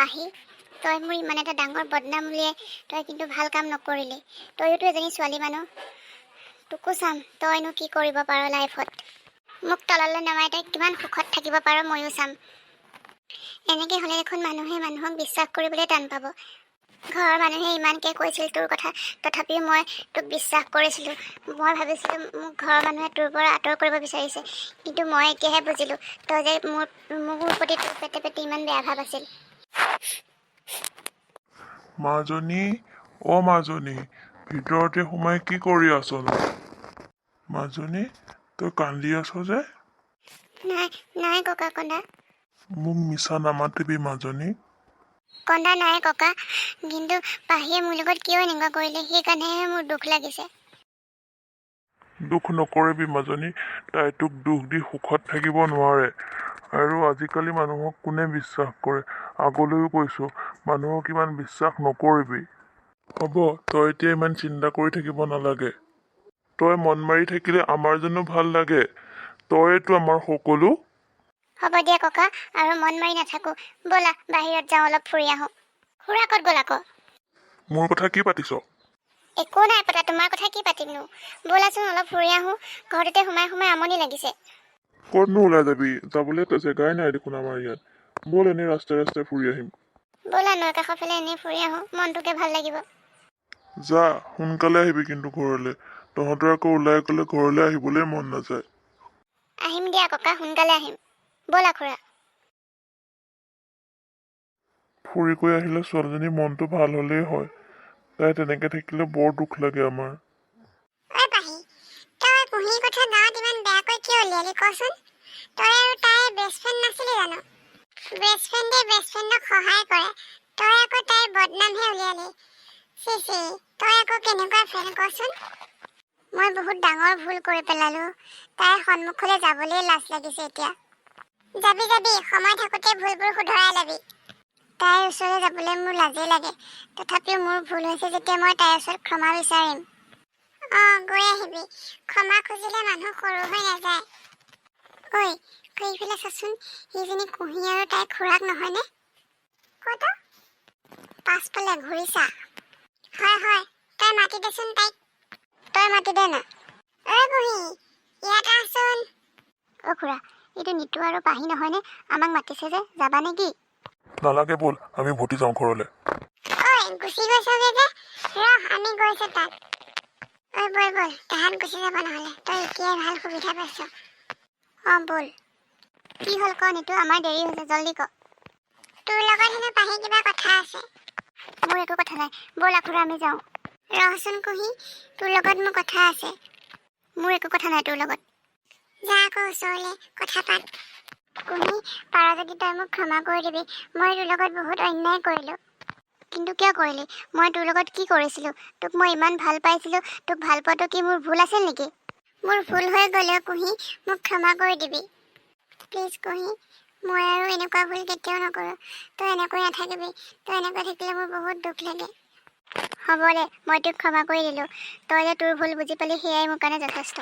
পাহি তই মোৰ ইমান এটা ডাঙৰ বদনাম উলিয়াই তই কিন্তু ভাল কাম নকৰিলি। তইতো এজনী ছোৱালী মানুহ, তোকো চাম তইনো কি কৰিব পাৰ লাইফত। মোক তললৈ নমাই তই কিমান সুখত থাকিব পাৰ ময়ো চাম। এনেকৈ হ'লে দেখোন মানুহে মানুহক বিশ্বাস কৰিবলৈ টান পাব। ঘৰৰ মানুহে ইমানকৈ কৈছিল তোৰ কথা, তথাপিও মই তোক বিশ্বাস কৰিছিলোঁ। মই ভাবিছিলোঁ মোক ঘৰৰ মানুহে তোৰ পৰা আঁতৰ কৰিব বিচাৰিছে, কিন্তু মই এতিয়াহে বুজিলোঁ তই যে মোৰ প্ৰতি তোৰ পেটে ইমান বেয়া ভাৱ আছিল। মাজনী, অ মাজনী, ভিতৰতে সোমাই কি কৰি আছনো? মাজনী, তই কান্দি আছ যে? নাই ককা কন্দা। মোক মিছা নামাতিবি মাজনী। কন্দা নাই ককা, কিন্তু পাহিয়ে মোৰ লগত কিয় এনেকুৱা কৰিলে সেইকাৰণেহে মোৰ দুখ লাগিছে। দুখ নকৰিবি মাজনী, তাই তোক দুখ দি সুখত থাকিব নোৱাৰে। আৰু আজিকালি মানুহক কোনে বিশ্বাস কৰে? আগলৈও কৈছোঁ, মানুহক ইমান বিশ্বাস নকৰিবি। হ'ব, তই এতিয়া ইমান চিন্তা কৰি থাকিব নালাগে। তই মন মাৰি থাকিলে আমাৰ জানো ভাল লাগে? তইতো আমাৰ সকলো। হ'ব দিয়া ককা, আৰু মন মাৰি নাথাকো। ব'লা বাহিৰত যাওঁ, অলপ ফুৰি আহোঁ। খুৰা ক'ত গ'ল আকৌ? মোৰ কথা কি পাতিছ? একো নাই পতা, তোমাৰ কথা কি পাতিমনো। ব'লাচোন অলপ ফুৰি আহোঁ, ঘৰতে সোমাই আমনি লাগিছে। ক'তনো ওলাই যাবি? যাবলৈ জেগাই নাই দেখোন আমাৰ ইয়াত। ব'ল এনেই ৰাস্তাই ফুৰি আহিম। ব'লা নৈ কাষৰ ফালে এনেই ফুৰি আহোঁ, মনটোকে ভাল লাগিব। যা, সোনকালে আহিবি কিন্তু ঘৰলৈ। তহঁতৰ আকৌ ওলাই গ'লে ঘৰলৈ আহিবলৈ মন নাযায়। আহিম দিয়া ককা, সোনকালে আহিম। ব'লা খুৰা। ফুৰি গৈ আহিলে ছোৱালীজনীৰ মনটো ভাল হ'লেই হয়। তাই তেনেকৈ থাকিলে বৰ দুখ লাগে আমাৰ। ঐ পাহি, তই কুহিৰ কথা গাঁৱত ইমান বেয়াকৈ কিয় উলিয়ালি কচোন? তই আৰু তাই বেষ্ট ফ্ৰেণ্ড নাছিলি জানো? বেষ্ট ফ্ৰেণ্ডে বেষ্ট ফ্ৰেণ্ডক সহায় কৰে, তই আকৌ তাইৰ বদনামহে উলিয়ালি। চি, তই আকৌ কেনেকুৱা ফ্ৰেণ্ড কচোন? মই বহুত ডাঙৰ ভুল কৰি পেলালোঁ। তাইৰ সন্মুখলৈ যাবলৈ লাজ লাগিছে এতিয়া। যাবি, সময় থাকোঁতে ভুলবোৰ শুধৰাই ল'বি। তাইৰ ওচৰলৈ যাবলৈ মোৰ লাজেই লাগে, তথাপিও মোৰ ভুল হৈছে যেতিয়া মই তাইৰ ওচৰত ক্ষমা বিচাৰিম। গৈ আহিবি। ক্ষমা খুজিলে মানুহ সৰু হৈ নাযায়। ঐ, সেইফালে চাচোন, সেইজনী কুহি আৰু তাইৰ খুৰাক নহয়নে? ক'ত? পাছফালে ঘূৰিছা? হয়, তই মাতি দেচোন তাইক। তই মাতি দে না। ঐ কুহি, ইয়াত আহচোন। অ' খুৰা, এইটো নিতু আৰু পাহি নহয়নে? আমাক মাতিছে যে, যাবা নেকি? নালাগে, ব'ল আমি ভতি যাওঁ ঘৰলৈ। ঐ, গুচি গৈছগে যে? আমি গৈছো তাত। ঐ ব'ল, তাহাঁত গুচি যাব নহ'লে। তই এতিয়াই ভাল সুবিধা পাইছ। ব'ল। কি হ'ল ক নিতু, আমাৰ দেৰি হৈছে, জল্দি ক। তোৰ লগত হেনো পাহি কিবা কথা আছে। মোৰ একো কথা নাই, ব'ল খুৰা আমি যাওঁ। ৰহচোন কুহি, তোৰ লগত মোৰ কথা আছে। মোৰ একো কথা নাই তোৰ লগত। যা আকৌ ওচৰলৈ, কথা পাত। কুহি, পাৰ যদি তই মোক ক্ষমা কৰি দিবি। মই তোৰ লগত বহুত অন্যায় কৰিলোঁ। কিন্তু কিয় কৰিলি? মই তোৰ লগত কি কৰিছিলোঁ? তোক মই ইমান ভাল পাইছিলোঁ, তোক ভাল পোৱাটো কি মোৰ ভুল আছিল নেকি? মোৰ ভুল হৈ গ'লেও কুহি, মোক ক্ষমা কৰি দিবি। প্লিজ কুহি, মই আৰু এনেকুৱা ভুল কেতিয়াও নকৰোঁ। তই এনেকৈ নাথাকিবি, তই এনেকৈ থাকিলে মোৰ বহুত দুখ লাগে। হ'ব দে, মই তোক ক্ষমা কৰি দিলোঁ। তই যে তোৰ ভুল বুজি পালি সেয়াই মোৰ কাৰণে যথেষ্ট।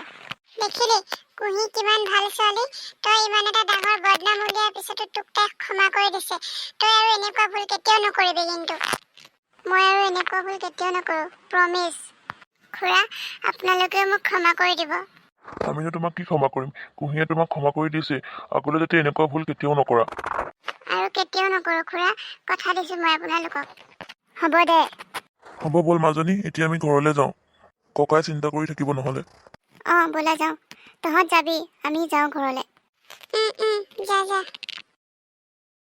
দেখিলি, কুহি কিমান ভাল ছোৱালী। তই ইমান এটা ডাঙৰ বদনাম উলিয়াৰ পিছতো তোক তাই ক্ষমা কৰি দিছে। তই আৰু এনেকুৱা ভুল কেতিয়াও নকৰিবি কিন্তু। মই আৰু এনেকুৱা ভুল কেতিয়াও নকৰোঁ, প্ৰমিছ। খুৰা, আপোনালোকেও মোক ক্ষমা কৰি দিব। আমিনো তোমাক কি ক্ষমা কৰিম? কুহিয়ে তোমাক ক্ষমা কৰি দিছে। আগলৈ যাতে এনেকুৱা ভুল কেতিয়াও নকৰা। আৰু কেতিয়াও নকৰোঁ খুৰা, কথা দিছোঁ মই আপোনালোকক। হ'ব দে। হ'ব, ব'ল মাজনী, এতিয়া আমি ঘৰলৈ যাওঁ। ককাই চিন্তা কৰি থাকিব নহ'লে। ব'লা যাওঁ। তহঁত যাবি, আমি যাওঁ ঘৰলৈ। যা।